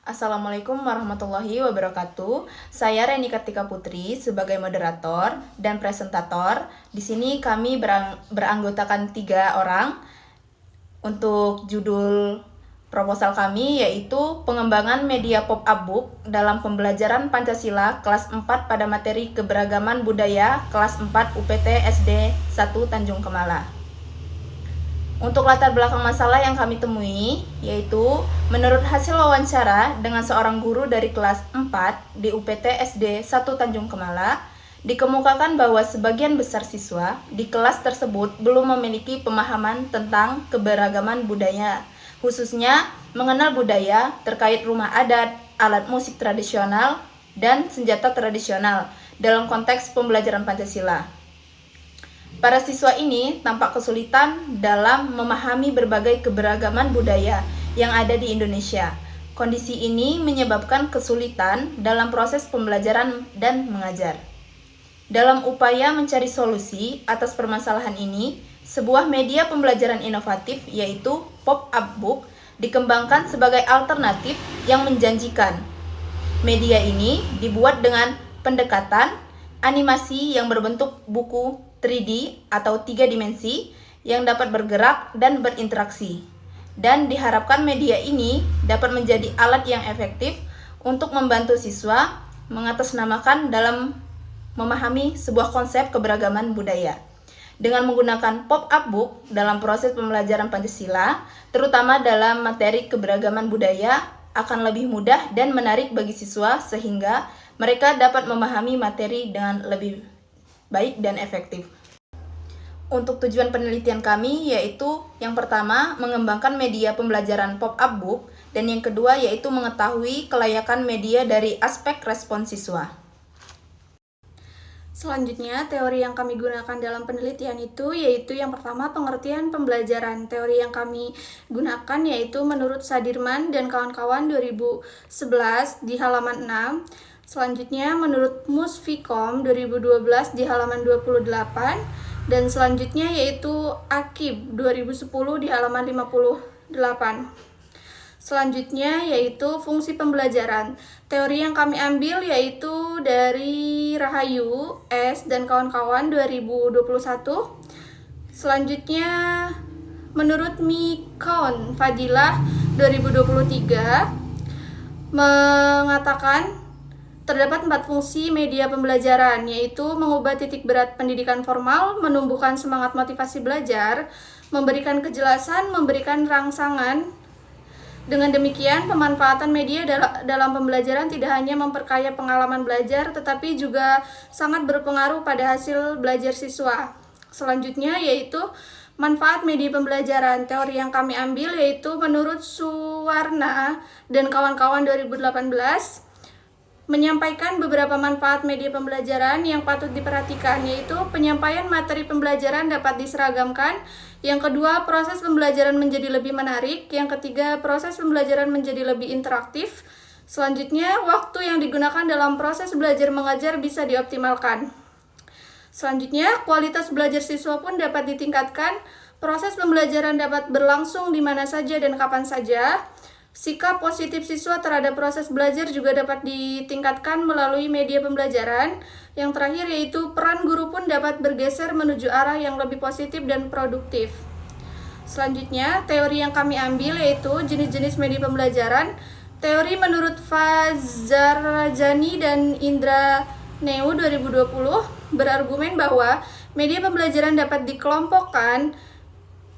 Assalamualaikum warahmatullahi wabarakatuh. Saya Reni Kartika Putri sebagai moderator dan presentator. Di sini kami beranggotakan 3 orang. Untuk judul proposal kami yaitu pengembangan media pop-up book dalam pembelajaran Pancasila kelas 4 pada materi keberagaman budaya kelas 4 UPT SD 1 Tanjung Kemala. Untuk latar belakang masalah yang kami temui, yaitu menurut hasil wawancara dengan seorang guru dari kelas 4 di UPT SD 1 Tanjung Kemala, dikemukakan bahwa sebagian besar siswa di kelas tersebut belum memiliki pemahaman tentang keberagaman budaya, khususnya mengenal budaya terkait rumah adat, alat musik tradisional, dan senjata tradisional dalam konteks pembelajaran Pancasila. Para siswa ini tampak kesulitan dalam memahami berbagai keberagaman budaya yang ada di Indonesia. Kondisi ini menyebabkan kesulitan dalam proses pembelajaran dan mengajar. Dalam upaya mencari solusi atas permasalahan ini, sebuah media pembelajaran inovatif yaitu pop-up book dikembangkan sebagai alternatif yang menjanjikan. Media ini dibuat dengan pendekatan animasi yang berbentuk buku 3D atau 3 dimensi yang dapat bergerak dan berinteraksi. Dan diharapkan media ini dapat menjadi alat yang efektif untuk membantu siswa mengatasnamakan dalam memahami sebuah konsep keberagaman budaya. Dengan menggunakan pop-up book dalam proses pembelajaran Pancasila, terutama dalam materi keberagaman budaya, akan lebih mudah dan menarik bagi siswa sehingga mereka dapat memahami materi dengan lebih baik dan efektif. Untuk tujuan penelitian kami yaitu yang pertama mengembangkan media pembelajaran pop-up book dan yang kedua yaitu mengetahui kelayakan media dari aspek respon siswa. Selanjutnya, teori yang kami gunakan dalam penelitian itu yaitu yang pertama pengertian pembelajaran. Teori yang kami gunakan yaitu menurut Sadirman dan kawan-kawan 2011 di halaman 6. Selanjutnya menurut Musfikom 2012 di halaman 28 dan selanjutnya yaitu Akib 2010 di halaman 58. Selanjutnya yaitu fungsi pembelajaran. Teori yang kami ambil yaitu dari Rahayu S dan kawan-kawan 2021. Selanjutnya menurut Mikon Fadilah 2023 mengatakan terdapat 4 fungsi media pembelajaran, yaitu mengubah titik berat pendidikan formal, menumbuhkan semangat motivasi belajar, memberikan kejelasan, memberikan rangsangan. Dengan demikian, pemanfaatan media dalam pembelajaran tidak hanya memperkaya pengalaman belajar, tetapi juga sangat berpengaruh pada hasil belajar siswa. Selanjutnya yaitu manfaat media pembelajaran. Teori yang kami ambil yaitu menurut Suwarna dan kawan-kawan 2018 menyampaikan beberapa manfaat media pembelajaran yang patut diperhatikan, yaitu penyampaian materi pembelajaran dapat diseragamkan. Yang kedua, proses pembelajaran menjadi lebih menarik. Yang ketiga, proses pembelajaran menjadi lebih interaktif. Selanjutnya, waktu yang digunakan dalam proses belajar mengajar bisa dioptimalkan. Selanjutnya, kualitas belajar siswa pun dapat ditingkatkan. Proses pembelajaran dapat berlangsung di mana saja dan kapan saja. Sikap positif siswa terhadap proses belajar juga dapat ditingkatkan melalui media pembelajaran. Yang terakhir yaitu peran guru pun dapat bergeser menuju arah yang lebih positif dan produktif. Selanjutnya, teori yang kami ambil yaitu jenis-jenis media pembelajaran. Teori menurut Fazarjani dan Indra Neu 2020 berargumen bahwa media pembelajaran dapat dikelompokkan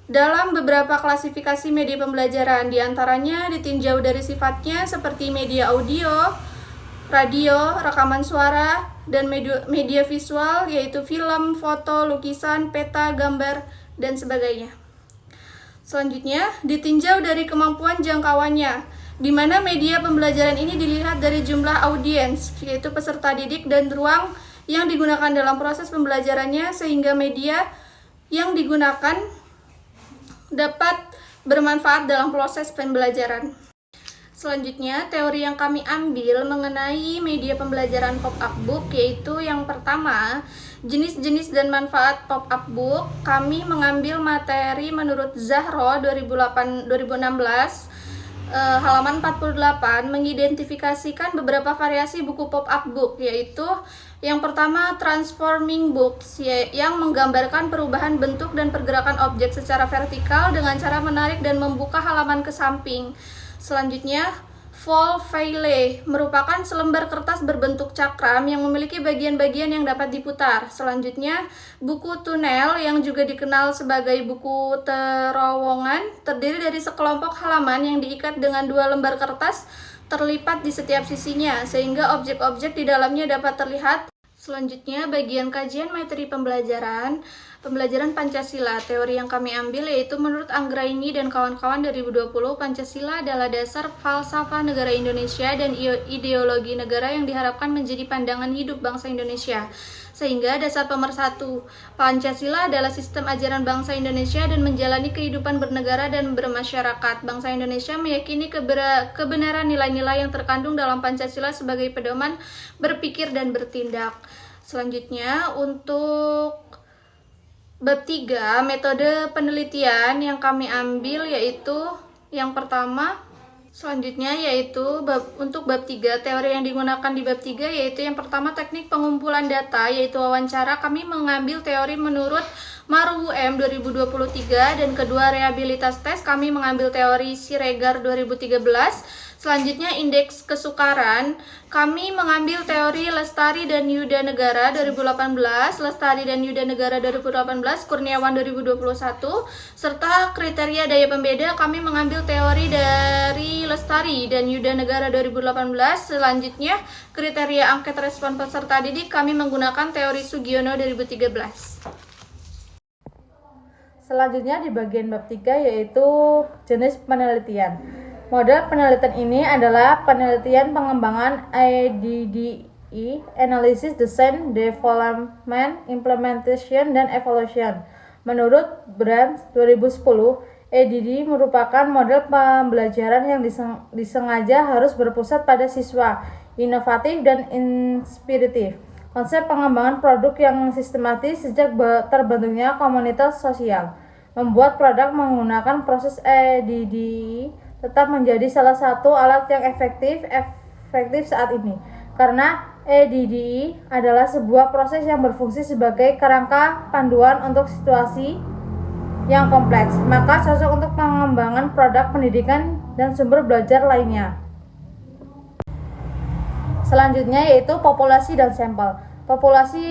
dalam beberapa klasifikasi media pembelajaran, diantaranya ditinjau dari sifatnya seperti media audio, radio, rekaman suara, dan media visual yaitu film, foto, lukisan, peta, gambar, dan sebagainya. Selanjutnya, ditinjau dari kemampuan jangkauannya, di mana media pembelajaran ini dilihat dari jumlah audiens, yaitu peserta didik dan ruang yang digunakan dalam proses pembelajarannya sehingga media yang digunakan dapat bermanfaat dalam proses pembelajaran. Selanjutnya, teori yang kami ambil mengenai media pembelajaran pop-up book yaitu yang pertama, jenis-jenis dan manfaat pop-up book. Kami mengambil materi menurut Zahro 2016 halaman 48 mengidentifikasikan beberapa variasi buku pop-up book, yaitu yang pertama transforming books, yang menggambarkan perubahan bentuk dan pergerakan objek secara vertikal dengan cara menarik dan membuka halaman ke samping. Selanjutnya, Vol Faille merupakan selembar kertas berbentuk cakram yang memiliki bagian-bagian yang dapat diputar. Selanjutnya, buku tunnel yang juga dikenal sebagai buku terowongan terdiri dari sekelompok halaman yang diikat dengan 2 lembar kertas terlipat di setiap sisinya sehingga objek-objek di dalamnya dapat terlihat. Selanjutnya, bagian kajian materi pembelajaran Pancasila. Teori yang kami ambil yaitu menurut Anggraini dan kawan-kawan 2020, Pancasila adalah dasar falsafah negara Indonesia dan ideologi negara yang diharapkan menjadi pandangan hidup bangsa Indonesia. Sehingga dasar pemersatu Pancasila adalah sistem ajaran bangsa Indonesia dan menjalani kehidupan bernegara dan bermasyarakat. Bangsa Indonesia meyakini kebenaran nilai-nilai yang terkandung dalam Pancasila sebagai pedoman berpikir dan bertindak. Selanjutnya, untuk bab 3, metode penelitian yang kami ambil yaitu yang pertama, selanjutnya yaitu untuk bab 3, teori yang digunakan di bab 3 yaitu yang pertama teknik pengumpulan data yaitu wawancara. Kami mengambil teori menurut Maru UM 2023 dan kedua rehabilitas tes kami mengambil teori Siregar 2013. Selanjutnya indeks kesukaran, kami mengambil teori Lestari dan Yuda Negara 2018, Lestari dan Yuda Negara 2018, Kurniawan 2021, serta kriteria daya pembeda kami mengambil teori dari Lestari dan Yuda Negara 2018. Selanjutnya kriteria angket respon peserta didik kami menggunakan teori Sugiono 2013. Selanjutnya di bagian bab 3 yaitu jenis penelitian. Model penelitian ini adalah penelitian pengembangan ADDIE, Analysis, Design, Development, Implementation, dan Evaluation. Menurut Brandt 2010, ADDIE merupakan model pembelajaran yang disengaja harus berpusat pada siswa, inovatif dan inspiratif. Konsep pengembangan produk yang sistematis sejak terbentuknya komunitas sosial. Membuat produk menggunakan proses ADDIE tetap menjadi salah satu alat yang efektif saat ini, karena ADDIE adalah sebuah proses yang berfungsi sebagai kerangka panduan untuk situasi yang kompleks, maka cocok untuk pengembangan produk pendidikan dan sumber belajar lainnya. Selanjutnya yaitu populasi dan sampel. Populasi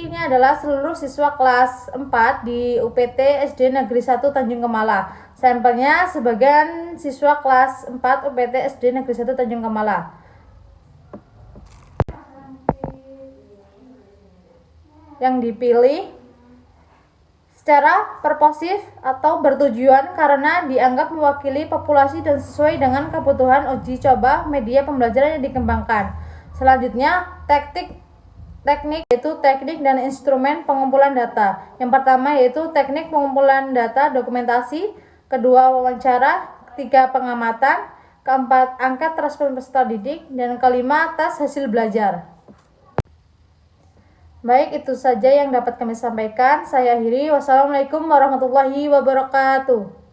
ini adalah seluruh siswa kelas 4 di UPT SD Negeri 1 Tanjung Kemala. Sampelnya sebagian siswa kelas 4 UPT SD Negeri 1 Tanjung Kemala. Yang dipilih secara purposif atau bertujuan karena dianggap mewakili populasi dan sesuai dengan kebutuhan uji coba media pembelajaran yang dikembangkan. Selanjutnya, teknik yaitu teknik dan instrumen pengumpulan data. Yang pertama yaitu teknik pengumpulan data dokumentasi, kedua wawancara, ketiga pengamatan, keempat angket respon peserta didik, dan kelima tes hasil belajar. Baik, itu saja yang dapat kami sampaikan. Saya akhiri. Wassalamualaikum warahmatullahi wabarakatuh.